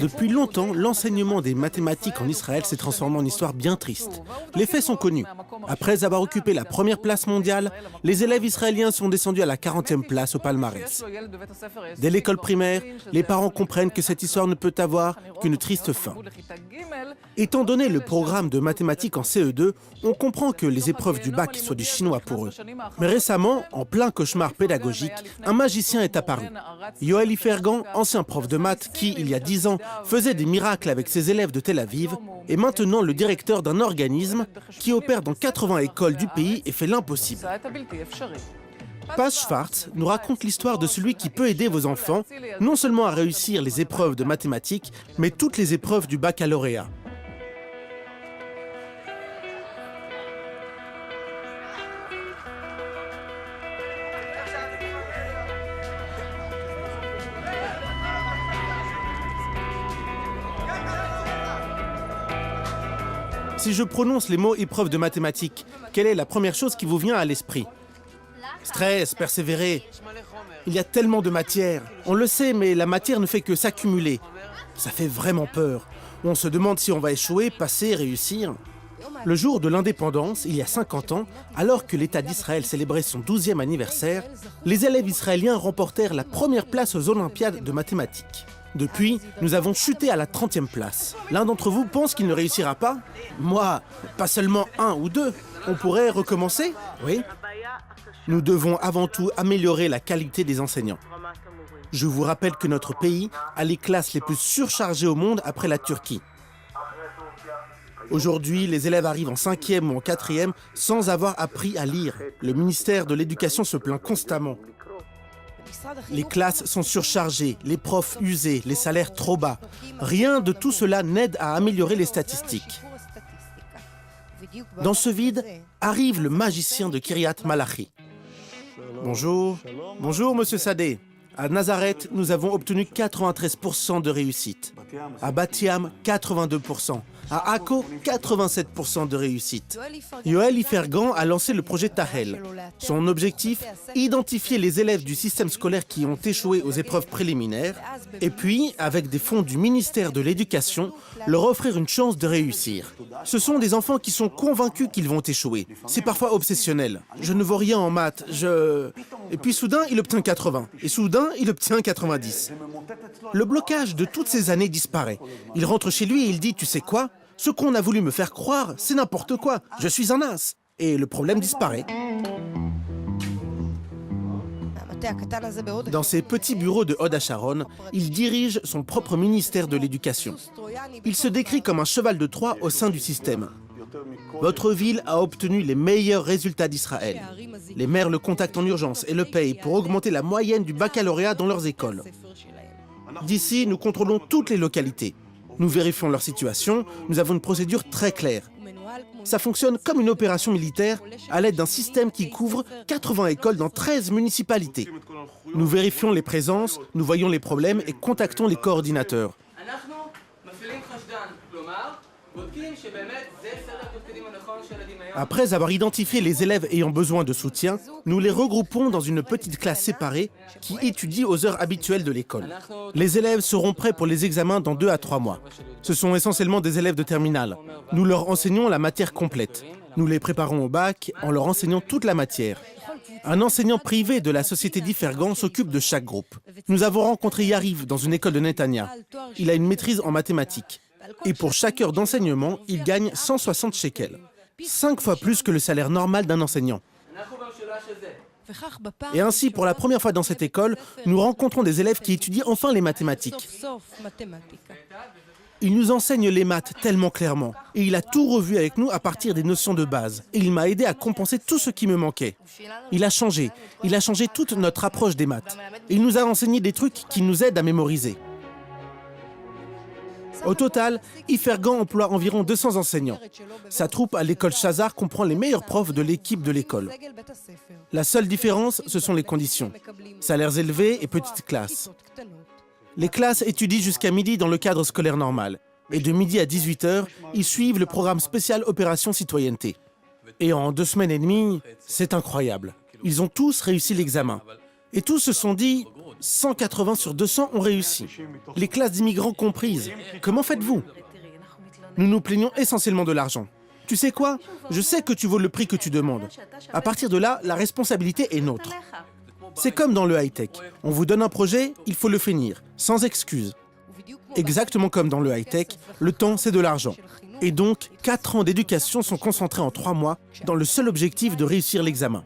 Depuis longtemps, l'enseignement des mathématiques en Israël s'est transformé en histoire bien triste. Les faits sont connus. Après avoir occupé la première place mondiale, les élèves israéliens sont descendus à la 40e place au palmarès. Dès l'école primaire, les parents comprennent que cette histoire ne peut avoir qu'une triste fin. Étant donné le programme de mathématiques en CE2, on comprend que les épreuves du bac soient du chinois pour eux. Mais récemment, en plein cauchemar pédagogique, un magicien est apparu. Yoel Ifergan, ancien prof de maths qui, il y a 10 ans, faisait des miracles avec ses élèves de Tel Aviv, est maintenant le directeur d'un organisme qui opère dans 80 écoles du pays et fait l'impossible. Paz Schwartz nous raconte l'histoire de celui qui peut aider vos enfants, non seulement à réussir les épreuves de mathématiques, mais toutes les épreuves du baccalauréat. Si je prononce les mots épreuve de mathématiques, quelle est la première chose qui vous vient à l'esprit? Stress, persévérer. Il y a tellement de matière. On le sait, mais la matière ne fait que s'accumuler. Ça fait vraiment peur. On se demande si on va échouer, passer, réussir. Le jour de l'indépendance, il y a 50 ans, alors que l'État d'Israël célébrait son 12e anniversaire, les élèves israéliens remportèrent la première place aux Olympiades de mathématiques. Depuis, nous avons chuté à la 30e place. L'un d'entre vous pense qu'il ne réussira pas? Moi, pas seulement un ou deux. On pourrait recommencer? Oui. Nous devons avant tout améliorer la qualité des enseignants. Je vous rappelle que notre pays a les classes les plus surchargées au monde après la Turquie. Aujourd'hui, les élèves arrivent en 5e ou en 4e sans avoir appris à lire. Le ministère de l'Éducation se plaint constamment. Les classes sont surchargées, les profs usés, les salaires trop bas. Rien de tout cela n'aide à améliorer les statistiques. Dans ce vide, arrive le magicien de Kiryat Malachi. Bonjour. Bonjour, monsieur Sadeh. À Nazareth, nous avons obtenu 93% de réussite. À Bat-Yam, 82%. À Akko, 87% de réussite. Yoel Ifergan a lancé le projet Tahel. Son objectif, identifier les élèves du système scolaire qui ont échoué aux épreuves préliminaires et puis, avec des fonds du ministère de l'Éducation, leur offrir une chance de réussir. Ce sont des enfants qui sont convaincus qu'ils vont échouer. C'est parfois obsessionnel. Je ne vaux rien en maths, Et puis soudain, il obtient 80. Et soudain, il obtient 90. Le blocage de toutes ces années disparaît. Il rentre chez lui et il dit, tu sais quoi? Ce qu'on a voulu me faire croire, c'est n'importe quoi. Je suis un as. Et le problème disparaît. Dans ses petits bureaux de Hod HaSharon, il dirige son propre ministère de l'Éducation. Il se décrit comme un cheval de Troie au sein du système. Votre ville a obtenu les meilleurs résultats d'Israël. Les maires le contactent en urgence et le payent pour augmenter la moyenne du baccalauréat dans leurs écoles. D'ici, nous contrôlons toutes les localités. Nous vérifions leur situation, nous avons une procédure très claire. Ça fonctionne comme une opération militaire à l'aide d'un système qui couvre 80 écoles dans 13 municipalités. Nous vérifions les présences, nous voyons les problèmes et contactons les coordinateurs. Après avoir identifié les élèves ayant besoin de soutien, nous les regroupons dans une petite classe séparée qui étudie aux heures habituelles de l'école. Les élèves seront prêts pour les examens dans 2 à 3 mois. Ce sont essentiellement des élèves de terminale. Nous leur enseignons la matière complète. Nous les préparons au bac en leur enseignant toute la matière. Un enseignant privé de la société d'Ifergan s'occupe de chaque groupe. Nous avons rencontré Yariv dans une école de Netanya. Il a une maîtrise en mathématiques. Et pour chaque heure d'enseignement, il gagne 160 shekels. 5 fois plus que le salaire normal d'un enseignant. Et ainsi, pour la première fois dans cette école, nous rencontrons des élèves qui étudient enfin les mathématiques. Il nous enseigne les maths tellement clairement. Et il a tout revu avec nous à partir des notions de base. Et il m'a aidé à compenser tout ce qui me manquait. Il a changé toute notre approche des maths. Et il nous a enseigné des trucs qui nous aident à mémoriser. Au total, Ifergan emploie environ 200 enseignants. Sa troupe à l'école Chazar comprend les meilleurs profs de l'équipe de l'école. La seule différence, ce sont les conditions. Salaires élevés et petites classes. Les classes étudient jusqu'à midi dans le cadre scolaire normal. Et de midi à 18h, ils suivent le programme spécial Opération Citoyenneté. Et en 2 semaines et demie, c'est incroyable. Ils ont tous réussi l'examen. Et tous se sont dit, 180 sur 200 ont réussi. Les classes d'immigrants comprises. Comment faites-vous? Nous nous plaignons essentiellement de l'argent. Tu sais quoi? Je sais que tu vaux le prix que tu demandes. À partir de là, la responsabilité est nôtre. C'est comme dans le high-tech. On vous donne un projet, il faut le finir, sans excuse. Exactement comme dans le high-tech, le temps, c'est de l'argent. Et donc, 4 ans d'éducation sont concentrés en 3 mois dans le seul objectif de réussir l'examen.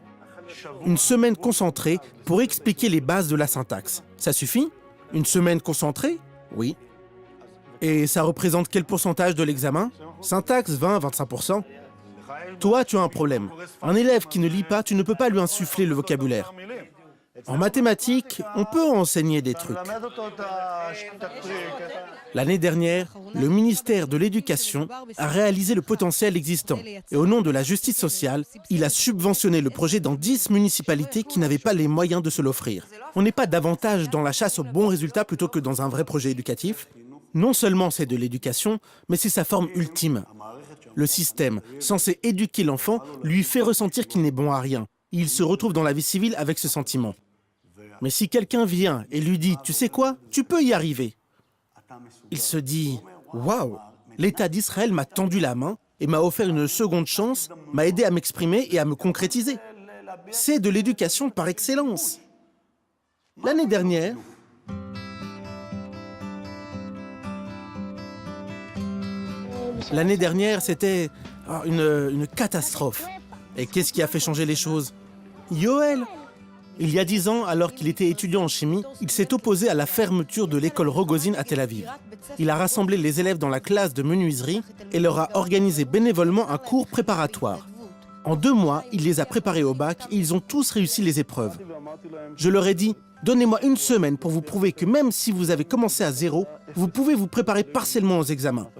Une semaine concentrée pour expliquer les bases de la syntaxe. Ça suffit? Une semaine concentrée? Oui. Et ça représente quel pourcentage de l'examen? Syntaxe, 20-25%. Toi, tu as un problème. Un élève qui ne lit pas, tu ne peux pas lui insuffler le vocabulaire. En mathématiques, on peut enseigner des trucs. L'année dernière, le ministère de l'Éducation a réalisé le potentiel existant. Et au nom de la justice sociale, il a subventionné le projet dans 10 municipalités qui n'avaient pas les moyens de se l'offrir. On n'est pas davantage dans la chasse aux bons résultats plutôt que dans un vrai projet éducatif. Non seulement c'est de l'éducation, mais c'est sa forme ultime. Le système, censé éduquer l'enfant, lui fait ressentir qu'il n'est bon à rien. Il se retrouve dans la vie civile avec ce sentiment. Mais si quelqu'un vient et lui dit « Tu sais quoi? Tu peux y arriver », il se dit « Waouh, l'État d'Israël m'a tendu la main et m'a offert une seconde chance, m'a aidé à m'exprimer et à me concrétiser. » C'est de l'éducation par excellence. L'année dernière, c'était une catastrophe. Et qu'est-ce qui a fait changer les choses? Yoël. Il y a 10 ans, alors qu'il était étudiant en chimie, il s'est opposé à la fermeture de l'école Rogozin à Tel Aviv. Il a rassemblé les élèves dans la classe de menuiserie et leur a organisé bénévolement un cours préparatoire. En 2 mois, il les a préparés au bac et ils ont tous réussi les épreuves. Je leur ai dit, donnez-moi 1 semaine pour vous prouver que même si vous avez commencé à 0, vous pouvez vous préparer partiellement aux examens.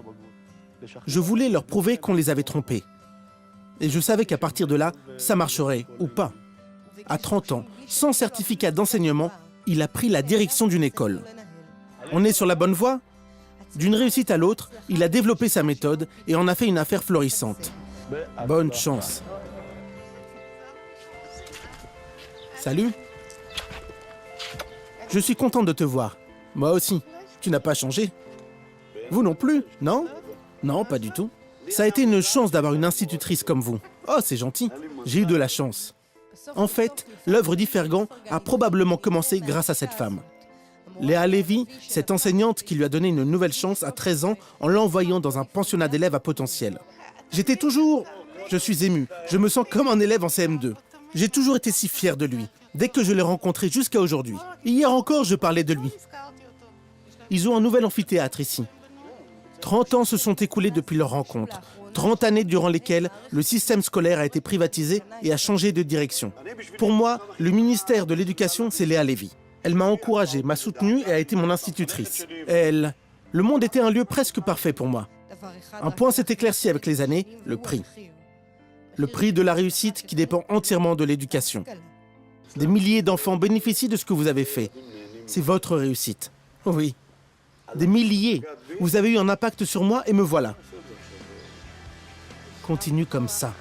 Je voulais leur prouver qu'on les avait trompés. Et je savais qu'à partir de là, ça marcherait ou pas. À 30 ans, sans certificat d'enseignement, il a pris la direction d'une école. On est sur la bonne voie? D'une réussite à l'autre, il a développé sa méthode et en a fait une affaire florissante. Bonne chance. Salut. Je suis content de te voir. Moi aussi. Tu n'as pas changé. Vous non plus, non? Non, pas du tout. Ça a été une chance d'avoir une institutrice comme vous. Oh, c'est gentil. J'ai eu de la chance. En fait, l'œuvre d'Ifergan a probablement commencé grâce à cette femme. Léa Lévy, cette enseignante qui lui a donné une nouvelle chance à 13 ans en l'envoyant dans un pensionnat d'élèves à potentiel. Je suis ému. Je me sens comme un élève en CM2. J'ai toujours été si fier de lui, dès que je l'ai rencontré jusqu'à aujourd'hui. Hier encore, je parlais de lui. Ils ont un nouvel amphithéâtre ici. 30 ans se sont écoulés depuis leur rencontre. 30 années durant lesquelles le système scolaire a été privatisé et a changé de direction. Pour moi, le ministère de l'Éducation, c'est Léa Lévy. Elle m'a encouragé, m'a soutenu et a été mon institutrice. Le monde était un lieu presque parfait pour moi. Un point s'est éclairci avec les années, le prix. Le prix de la réussite qui dépend entièrement de l'éducation. Des milliers d'enfants bénéficient de ce que vous avez fait. C'est votre réussite. Oui. Des milliers. Vous avez eu un impact sur moi et me voilà. Continue comme ça.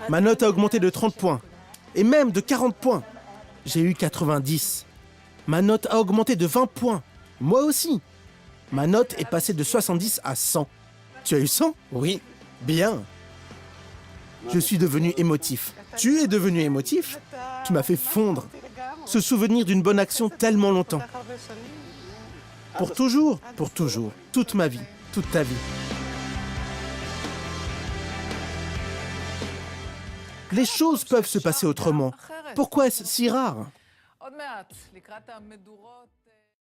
Ma note a augmenté de 30 points. Et même de 40 points. J'ai eu 90. Ma note a augmenté de 20 points. Moi aussi. Ma note est passée de 70 à 100. Tu as eu 100? Oui. Bien. Je suis devenu émotif. Tu es devenu émotif? Tu m'as fait fondre. Se souvenir d'une bonne action tellement longtemps. Pour toujours, toute ma vie, toute ta vie. Les choses peuvent se passer autrement. Pourquoi est-ce si rare?